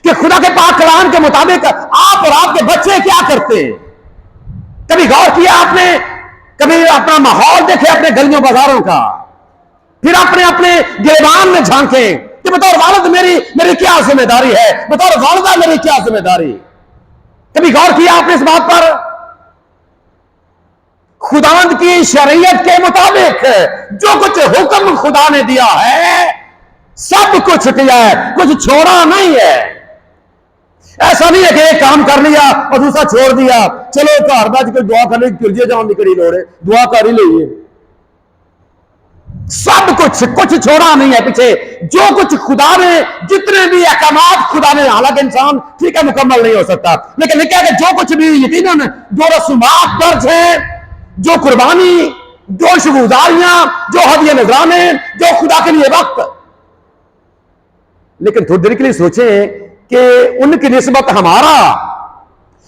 कि खुदा के पाक कलाम के मुताबिक आप और आपके बच्चे क्या करते हैं। कभी गौर किया आपने? कभी अपना माहौल देखे अपने गलियों बाजारों का, फिर अपने अपने गिरबान में झांके कि बतौर वालिद मेरी क्या जिम्मेदारी है, बतौर वालिदा मेरी क्या जिम्मेदारी। कभी गौर किया आपने इस बात पर? खुदावंद की शरीयत के मुताबिक जो कुछ हुक्म खुदा ने दिया है सब कुछ किया है, कुछ छोड़ा नहीं है। ऐसा नहीं है कि एक काम कर लिया और दूसरा छोड़ दिया, चलो घर बैठ के दुआ करने की जान निकली लोड़ है, दुआ कर ही लीजिए। सब कुछ छोड़ा नहीं है पीछे। जो कुछ खुदा ने, जितने भी अहकामात खुदा ने, हालांकि इंसान ठीक है मुकम्मल नहीं हो सकता, लेकिन क्या कि जो कुछ भी यकीनन जो रसूमात दर्ज है, जो कुर्बानी, जो शुक्रगुजारियां, जो हदिया नजराने, जो खुदा के लिए वक्त, लेकिन थोड़ी देर के लिए सोचें कि उनकी निस्बत हमारा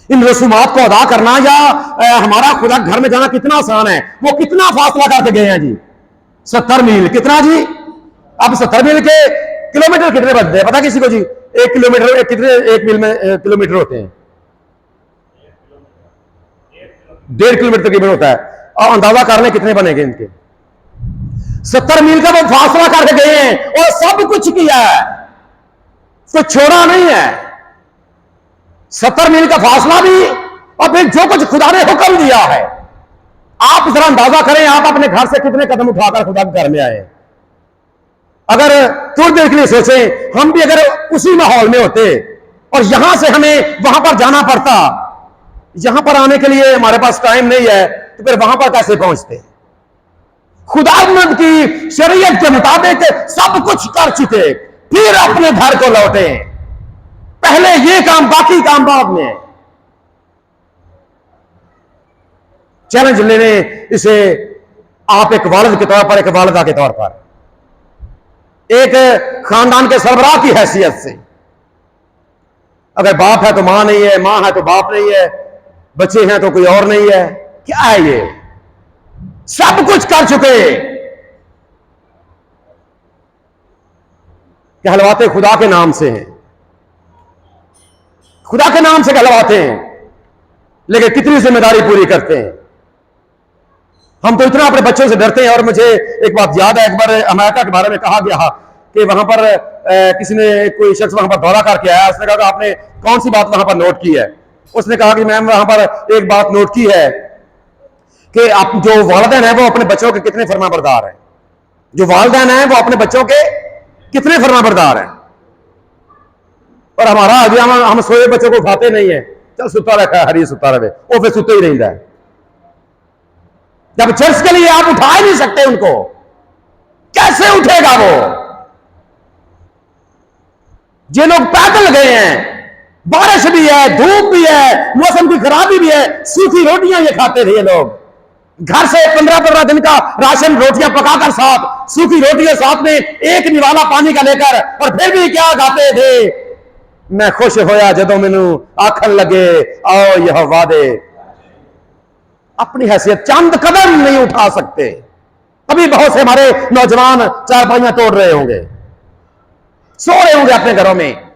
इन रसूमात को अदा करना या हमारा खुदा घर में जाना कितना आसान है। वो कितना फासला करके गए हैं जी? 70 मील। कितना जी? अब 70 मील के किलोमीटर कितने बनते हैं पता किसी को जी? 1 किलोमीटर कितने 1 मील में किलोमीटर होते हैं? 1.5 किलोमीटर तकरीबन होता है। और अंदाजा कर लें कितने बनेंगे इनके। 70 मील का वो फासला करके गए हैं और सब कुछ किया है, कुछ छोड़ा नहीं है। 70 मील का फासला भी, और फिर जो कुछ खुदा ने हुक्म दिया है। आप जरा अंदाजा करें, आप अपने घर से कितने कदम उठाकर खुदा के घर में आए। अगर थोड़ी देर के लिए सोचें, हम भी अगर उसी माहौल में होते और यहां से हमें वहां पर जाना पड़ता, यहां पर आने के लिए हमारे पास टाइम नहीं है, तो फिर वहां पर कैसे पहुंचते? खुदावंद की शरीयत के मुताबिक सब कुछ कर चुके, फिर अपने घर को लौटे। पहले ये काम, बाकी काम बाद में। चैलेंज लेने इसे आप एक वालिद के तौर पर, एक वालिदा के तौर पर, एक खानदान के सरबराह की हैसियत से, अगर बाप है तो मां नहीं है, मां है तो बाप नहीं है, बच्चे हैं तो कोई और नहीं है, क्या है ये? सब कुछ कर चुके। कहलवाते खुदा के नाम से हैं, खुदा के नाम से कहलवाते हैं, लेकिन कितनी जिम्मेदारी पूरी करते हैं। हम तो इतना अपने बच्चों से डरते हैं। और मुझे एक बात याद है, एक बार अमेरिका के बारे में कहा गया कि वहां पर किसी ने, कोई शख्स वहां पर दौरा करके आया। उसने कहा आपने कौन सी बात वहां पर नोट की है? उसने कहा कि मैम वहां पर एक बात नोट की है कि आप जो वालिदैन है वो अपने बच्चों के कितने फरमाबरदार हैं। जो वालिदैन है वो अपने बच्चों के कितने फरमाबरदार हैं। और हमारा अभी हम सोए बच्चों को उठाते नहीं है, चल सुता रखा हरी सुता रहे, वो फिर सुते ही रहता है। जब चर्च के लिए आप उठा ही नहीं सकते उनको, कैसे उठेगा वो? जे लोग पैदल गए हैं, बारिश भी है, धूप भी है, मौसम की खराबी भी है, सूखी रोटियां ये खाते थे ये लोग। घर से 15-15 दिन का राशन रोटियां पकाकर साथ, सूखी रोटियां साथ में, एक निवाला पानी का लेकर, और फिर भी क्या खाते थे? मैं खुश होया जदों मैनू आखन लगे आओ यह वादे। अपनी हैसियत चंद कदम नहीं उठा सकते। अभी बहुत से हमारे नौजवान चारपाइयां तोड़ रहे होंगे, सो रहे होंगे अपने घरों में,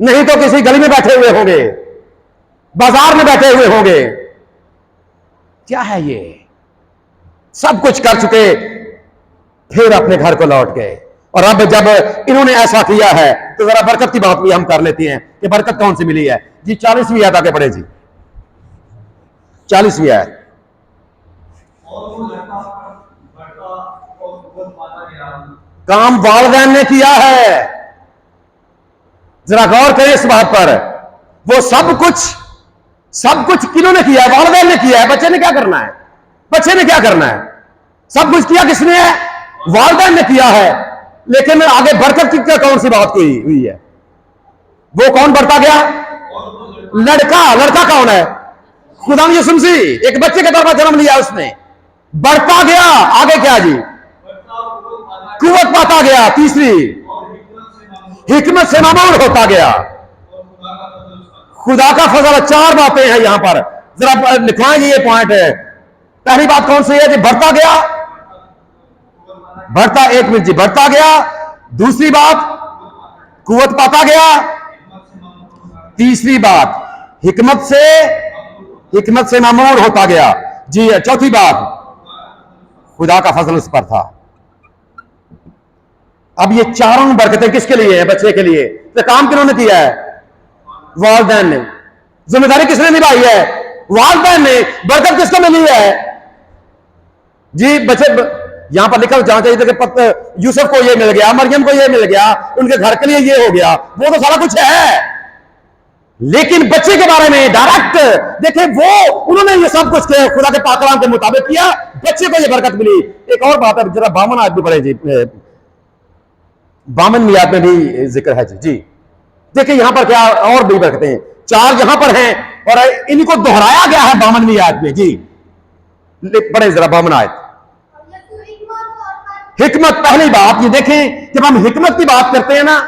नहीं तो किसी गली में बैठे हुए होंगे, बाजार में बैठे हुए होंगे। क्या है ये? सब कुछ कर चुके, फिर अपने घर को लौट गए। और अब जब इन्होंने ऐसा किया है तो जरा बरकत की बात भी हम कर लेते हैं कि बरकत कौन सी मिली है जी। 40वीं आयत आगे पढ़े जी, 40वीं आयत। काम वालिदैन ने किया है, जरा गौर करें इस बात पर। वो सब कुछ किन्होंने किया है? वालिदैन ने किया है। बच्चे ने क्या करना है? बच्चे ने क्या करना है? सब कुछ किया किसने है? वालिदैन ने किया है। लेकिन आगे बरकत की कौन सी बात हुई है? वो कौन बढ़ता गया? लड़का कौन है? खुदा यीशु मसीह। एक बच्चे के तौर पर जन्म लिया उसने, बढ़ता गया। आगे क्या जी? कुव्वत पाता गया। तीसरी, हिकमत से मामूर होता गया। खुदा का फजल। 4 बातें हैं यहां पर, जरा लिखवाएंगे ये पॉइंट है। पहली बात कौन सी है जी? बढ़ता गया, बढ़ता, 1 मिनट जी, बढ़ता गया। दूसरी बात, कुव्वत पाता गया। तीसरी बात, हिकमत से मामूर होता गया जी। चौथी बात, खुदा का फजल उस पर था। अब ये चारों बरकतें किसके लिए है? बच्चे के लिए। तो काम किन्होंने किया है? वालिदैन ने। जिम्मेदारी किसने निभाई है? वालिदैन ने। बरकत किसको मिली है जी? बच्चे, यहां पर लिखा जाना चाहिए कि यूसुफ को ये मिल गया, मरियम को ये मिल गया, उनके घर के लिए ये हो गया, वो तो सारा कुछ है। लेकिन बच्चे के बारे में डायरेक्ट देखें, वो उन्होंने ये सब कुछ किया, खुदा के पाक कलाम के मुताबिक किया, बच्चे को ये बरकत मिली। एक और बात है, जरा 52 आयत भी पढ़े जी। 52वीं आयत में भी जिक्र है जी। देखिए यहां पर क्या और भी बरकतें, 4 यहां पर हैं और इनको दोहराया गया है 52वीं आयत में जी। पढ़े जरा 52 आयत। हिकमत, पहली बात ये देखें, जब हम हिकमत की बात करते हैं ना,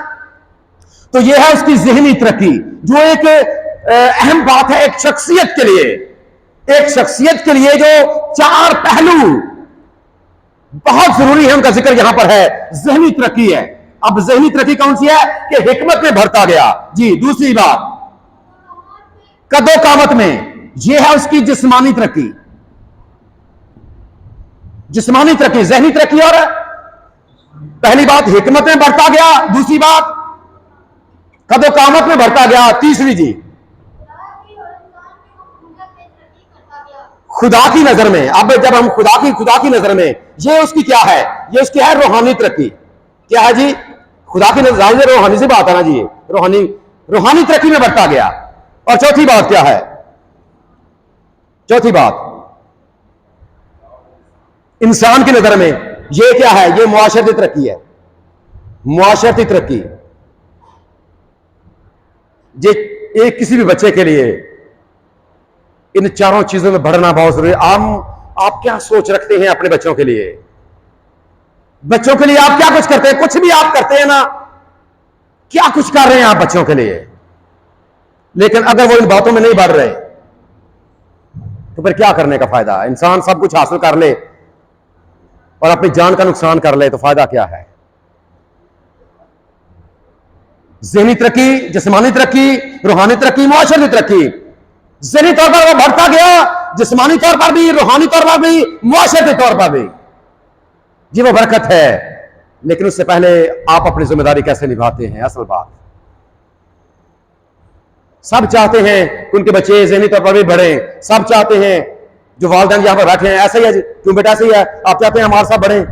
तो यह है उसकी ज़हनी तरक्की, जो एक अहम बात है एक शख्सियत के लिए। एक शख्सियत के लिए जो 4 पहलू बहुत जरूरी है, उनका जिक्र यहां पर है। ज़हनी तरक्की है। अब ज़हनी तरक्की कौन सी है? कि हिकमत में बढ़ता गया जी। दूसरी बात, कदो कामत में, यह है उसकी जिस्मानी तरक्की। जिस्मानी तरक्की, ज़हनी तरक्की। और पहली बात हिकमत में बढ़ता गया, दूसरी बात कदो कामत में बढ़ता गया, तीसरी जी खुदा की नजर में। अब जब हम खुदा की नजर में, ये उसकी क्या है? ये उसकी है रूहानी तरक्की। क्या है जी? खुदा की नजर, रूहानी से बात है ना जी, रूहानी तरक्की में बढ़ता गया। और चौथी बात क्या है? चौथी बात इंसान की नजर में ये क्या है? ये मुआशरती तरक्की है। मुआशरती तरक्की ये एक किसी भी बच्चे के लिए इन चारों चीजों में बढ़ना बहुत जरूरी है। आप क्या सोच रखते हैं अपने बच्चों के लिए? बच्चों के लिए आप क्या कुछ करते हैं? कुछ भी आप करते हैं ना, क्या कुछ कर रहे हैं आप बच्चों के लिए? लेकिन अगर वो इन बातों में नहीं बढ़ रहे तो फिर क्या करने का फायदा? इंसान सब कुछ हासिल कर ले और अपनी जान का नुकसान कर ले तो फायदा क्या है? ज़हनी तरक्की, जिस्मानी तरक्की, रूहानी तरक्की, मुआशरती तरक्की। ज़हनी तौर पर वो बढ़ता गया, जिस्मानी तौर पर भी, रूहानी तौर पर भी, मुआशरती तौर पर भी। ये वो बरकत है। लेकिन उससे पहले आप अपनी जिम्मेदारी कैसे निभाते हैं? असल बात, सब चाहते हैं कि उनके बच्चे ज़हनी तौर पर भी बढ़े। सब चाहते हैं, जो वालिदैन यहां पर बैठे हैं, ऐसा ही है। क्यों बेटा? ऐसा ही है। आप चाहते हैं हमारे साथ बढ़े,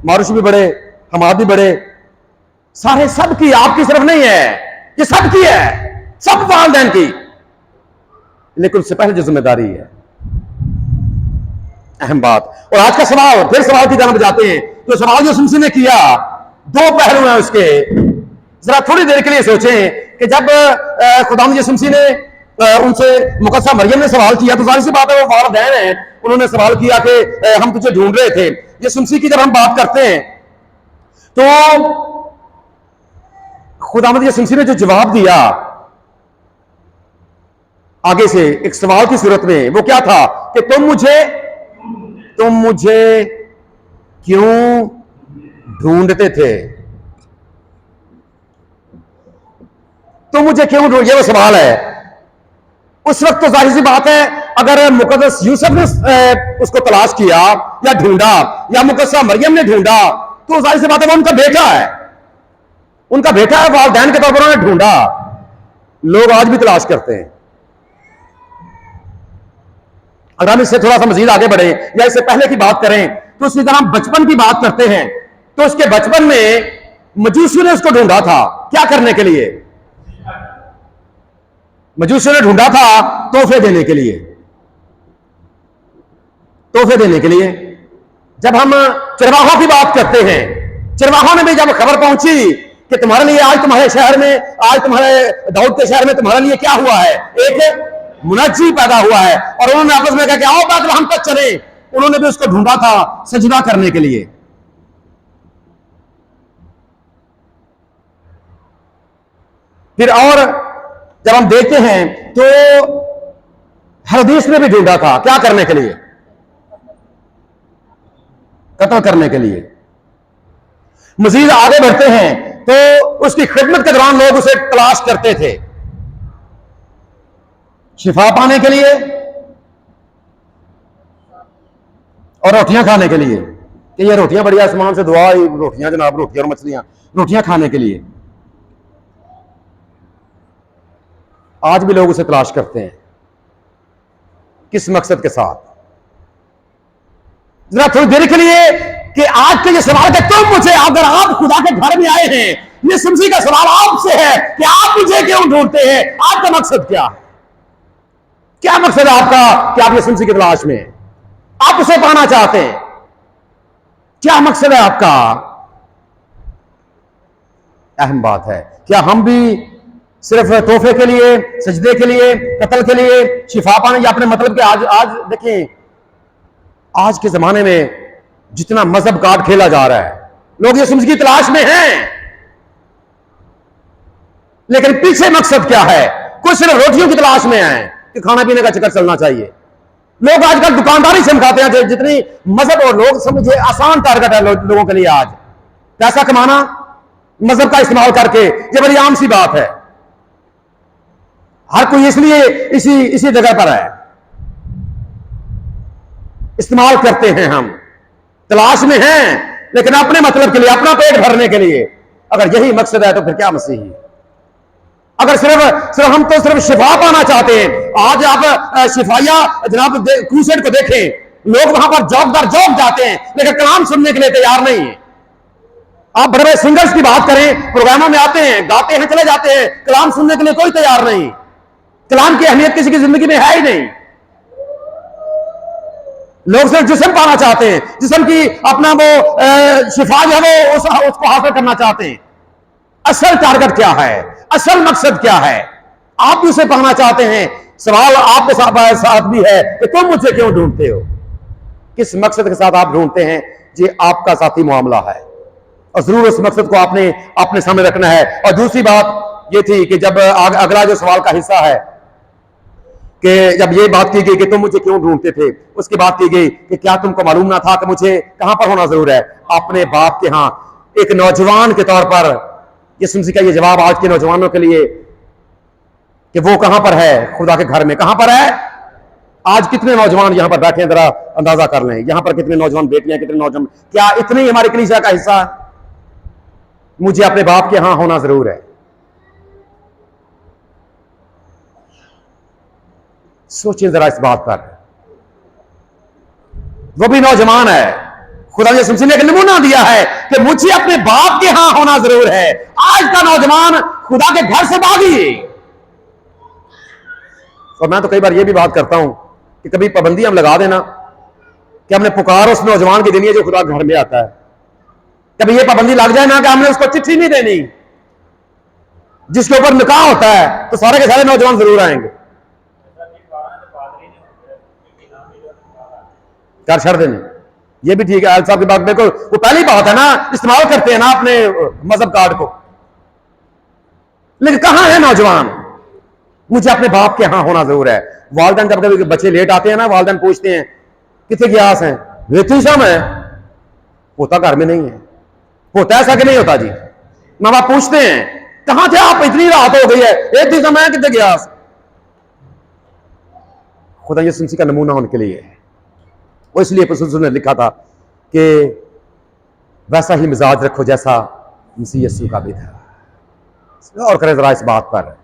मारुश भी बढ़े, हमाद भी बढ़े। सारे सबकी, आपकी सिर्फ नहीं है, ये सबकी है, सब वालिदैन की। लेकिन उससे पहले जो जिम्मेदारी है, अहम बात। और आज का सवाल, फिर सवाल की तरफ जाते हैं। तो सवाल जो शमसी ने किया, दो पहलू हैं उसके। जरा थोड़ी देर के लिए सोचें कि जब खुदावंद शमसी ने उनसे मुकद्दसा मरियम ने सवाल किया, तो जाहिर सी बात है वो वालिदैन हैं, उन्होंने सवाल किया कि हम तुझे ढूंढ रहे थे। ये शमसी की जब हम बात करते हैं तो खुदावंद शमसी ने जो जवाब दिया आगे से एक सवाल की सूरत में, वो क्या था कि तुम मुझे क्यों ढूंढते थे, तुम मुझे क्यों ढूंढ, ये वो सवाल है। उस वक्त तो जाहिर सी बात है, अगर मुकद्दस यूसुफ ने उसको तलाश किया या ढूंढा, या मुकद्दसा मरियम ने ढूंढा, तो जाहिर सी बात है वो उनका बेटा है, उनका बेटा है, वालिदैन के तौर पर उन्होंने ढूंढा। लोग आज भी तलाश करते हैं। अगर हम इससे थोड़ा सा मजीद आगे बढ़े या इससे पहले की बात करें, तो उसकी तरह हम बचपन की बात करते हैं, तो उसके बचपन में मजूसियों ने उसको ढूंढा था। क्या करने के लिए? मजूसियों ने ढूंढा था तोहफे देने के लिए, तोहफे देने के लिए। जब हम चरवाहों की बात करते हैं, चरवाहों ने भी जब खबर पहुंची कि तुम्हारे लिए आज तुम्हारे शहर में, आज तुम्हारे दाऊद के शहर में तुम्हारे लिए क्या हुआ है, एक मुनज्जी पैदा हुआ है, और उन्होंने आपस में कहा कि आओ बात हम तक चले, उन्होंने भी उसको ढूंढा था सजदा करने के लिए। फिर और जब हम देखते हैं तो हदीस ने भी ढूंढा था, क्या करने के लिए? कत्ल करने के लिए। मजीद आगे बढ़ते हैं तो उसकी खिदमत के दौरान लोग उसे तलाश करते थे, शिफा पाने के लिए और रोटियां खाने के लिए, कि ये रोटियां बड़ी आसमान से दुआ, रोटियां जनाब, रोटियां और मछलियां, रोटियां खाने के लिए। आज भी लोग उसे तलाश करते हैं, किस मकसद के साथ? जरा थोड़ी देर के लिए कि आज के ये सवाल कि तुम मुझे, अगर आप खुदा के घर में आए हैं, ये शमसी का सवाल आपसे है कि आप मुझे क्यों ढूंढते हैं? आपका मकसद क्या है? क्या मकसद है आपका कि आप ये शमसी की तलाश में, आप उसे पाना चाहते हैं? क्या मकसद है आपका? अहम बात है। क्या हम भी सिर्फ तोहफे के लिए, सजदे के लिए, कत्ल के लिए, शिफा पाने या अपने मतलब के? आज देखें, आज के जमाने में जितना मजहब कार्ड खेला जा रहा है, लोग ये शमसी की तलाश में हैं, लेकिन पीछे मकसद क्या है? कुछ सिर्फ रोटियों की तलाश में है कि खाना पीने का चक्कर चलना चाहिए। लोग आजकल दुकानदारी से खाते हैं, जितनी मजहब, और लोग समझे आसान टारगेट है लोगों के लिए आज पैसा कमाना मजहब का इस्तेमाल करके। ये बड़ी आम सी बात है, हर कोई इसलिए इसी जगह पर है, इस्तेमाल करते हैं। हम तलाश में हैं, लेकिन अपने मतलब के लिए, अपना पेट भरने के लिए। अगर यही मकसद है तो फिर क्या मसीही? अगर सिर्फ हम तो सिर्फ शिफा पाना चाहते हैं। आज आप शिफाया जनाब क्रूसेड को देखें, लोग वहां पर जॉब दर जॉब जाते हैं, लेकिन कलाम सुनने के लिए तैयार नहीं है। आप बड़े बड़े सिंगर्स की बात करें, प्रोग्रामों में आते हैं, गाते हैं, चले जाते हैं, कलाम सुनने के लिए कोई तैयार नहीं। कलाम की अहमियत किसी की जिंदगी में है ही नहीं। लोग सिर्फ जिस्म पाना चाहते हैं, जिस्म की अपना वो शिफा जो है वो उसको हासिल करना चाहते हैं। असल टारगेट क्या है? असल मकसद क्या है? आप भी उसे पाना चाहते हैं। सवाल आपके साथ भी है कि तुम मुझे क्यों ढूंढते हो? किस मकसद के साथ आप ढूंढते हैं? ये आपका साथी मामला है, और जरूर उस मकसद को आपने अपने सामने रखना है। और दूसरी बात ये थी कि जब अगला जो सवाल का हिस्सा है कि जब ये बात की गई कि तुम मुझे क्यों ढूंढते थे, उसकी बात की गई कि क्या तुमको मालूम ना था कि मुझे कहां पर होना जरूर है? अपने बाप के यहां। एक नौजवान के तौर पर ये शमसी का ये जवाब आज के नौजवानों के लिए कि वो कहां पर है? खुदा के घर में। कहां पर है? आज कितने नौजवान यहां पर बैठे हैं, जरा अंदाजा कर लें। यहां पर कितने नौजवान बेटियां, कितने नौजवान, क्या इतने ही हमारे कलीसिया का हिस्सा? मुझे अपने बाप के यहां होना जरूर है। सोचिए जरा इस बात पर। वो भी नौजवान है, खुदा ने शमसी ने एक नमूना दिया है कि मुझे अपने बाप के यहां होना जरूर है। आज का नौजवान खुदा के घर से बागी, और मैं तो कई बार ये भी बात करता हूं कि कभी पाबंदी हम लगा देना कि हमने पुकार उस नौजवान की देनी है जो खुदा घर में आता है। कभी ये पाबंदी लग जाए ना कि हमने उसको चिट्ठी नहीं देनी, जिसके ऊपर निकाह होता है तो सारे के सारे नौजवान जरूर आएंगे। कर छड़ देने, ये भी ठीक है। आल साहब की बात देखो, वो पहली बात है ना, इस्तेमाल करते हैं ना अपने मजहब कार्ड को, लेकिन कहां है नौजवान? मुझे अपने बाप के यहां होना जरूर है। वालदैन जब कभी बच्चे लेट आते हैं ना, वालदैन पूछते हैं कितने ग्यास हैं, वेती शाम है, होता घर में नहीं है। होता ऐसा कि नहीं होता जी? माँ बाप पूछते हैं कहां थे आप, इतनी रात हो गई है, एक दिन समय कितने ग्यास। खुदा ये सुनसी का नमूना उनके लिए है। वो इसलिए रसूल ने लिखा था कि वैसा ही मिजाज रखो जैसा मसीह यीशु का भी था। और करें जरा इस बात पर।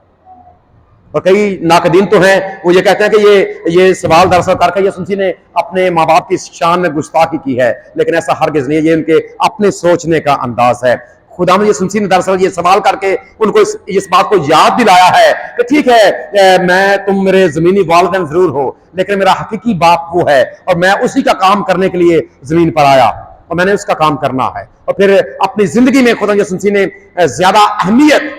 और कई नाकदीन तो हैं, वो ये कहते हैं कि ये सवाल दरअसल करके यीशु मसीह ने अपने माँ बाप की शान में गुस्ताखी की है, लेकिन ऐसा हरगिज़ नहीं है। ये उनके अपने सोचने का अंदाज है। खुदा ने यीशु मसीह ने दरअसल ये सवाल करके उनको इस बात को याद दिलाया है कि ठीक है, मैं तुम मेरे जमीनी वालिदैन जरूर हो, लेकिन मेरा हकीकी बाप वो है और मैं उसी का काम करने के लिए जमीन पर आया और मैंने उसका काम करना है। और फिर अपनी जिंदगी में खुदा यीशु मसीह ने ज्यादा अहमियत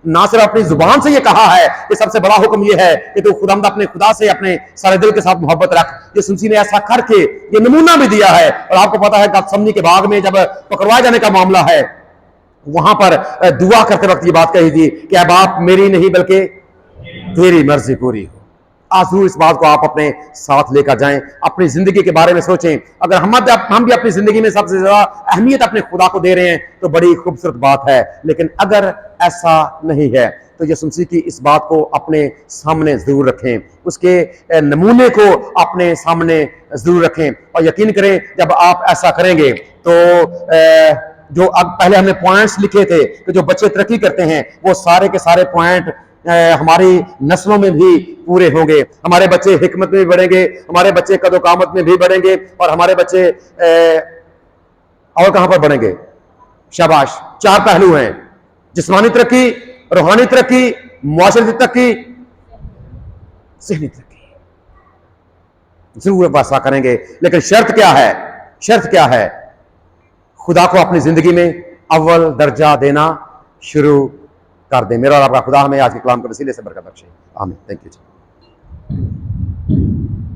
ना सिर्फ अपनी जुबान से ये कहा है कि सबसे बड़ा हुक्म ये है कि तू खुदा अपने खुदा से अपने सारे दिल के साथ मोहब्बत रख। यीशु मसीह ने ऐसा करके ये नमूना भी दिया है। और आपको पता है गतसमनी के बाग में जब पकड़वाए जाने का मामला है, वहां पर दुआ करते वक्त ये बात कही थी कि अब आप मेरी नहीं बल्कि तेरी मर्जी पूरी हो। आज जरूर इस बात को आप अपने साथ लेकर जाएं, अपनी जिंदगी के बारे में सोचें। अगर हम भी अपनी जिंदगी में सबसे ज्यादा अहमियत अपने खुदा को दे रहे हैं तो बड़ी खूबसूरत बात है, लेकिन अगर ऐसा नहीं है तो यीशु मसीह की इस बात को अपने सामने जरूर रखें, उसके नमूने को अपने सामने जरूर रखें। और यकीन करें जब आप ऐसा करेंगे तो जो अब पहले हमने पॉइंट्स लिखे थे कि जो बच्चे तरक्की करते हैं वो सारे के सारे पॉइंट हमारी नस्लों में भी पूरे होंगे। हमारे बच्चे हिकमत में भी बढ़ेंगे, हमारे बच्चे कदोकामत में भी बढ़ेंगे, और हमारे बच्चे और कहां पर बढ़ेंगे? शाबाश, 4 पहलू हैं, जिस्मानी तरक्की, रूहानी तरक्की, मुआशरती तरक्की, ज़हनी तरक्की। जरूर वैसा करेंगे, लेकिन शर्त क्या है? शर्त क्या है? खुदा को अपनी जिंदगी में अव्वल दर्जा देना शुरू कर दे। मेरा और आपका खुदा हमें आज के कलाम के वसीले से बरकत बख्शे। आमीन। Thank you.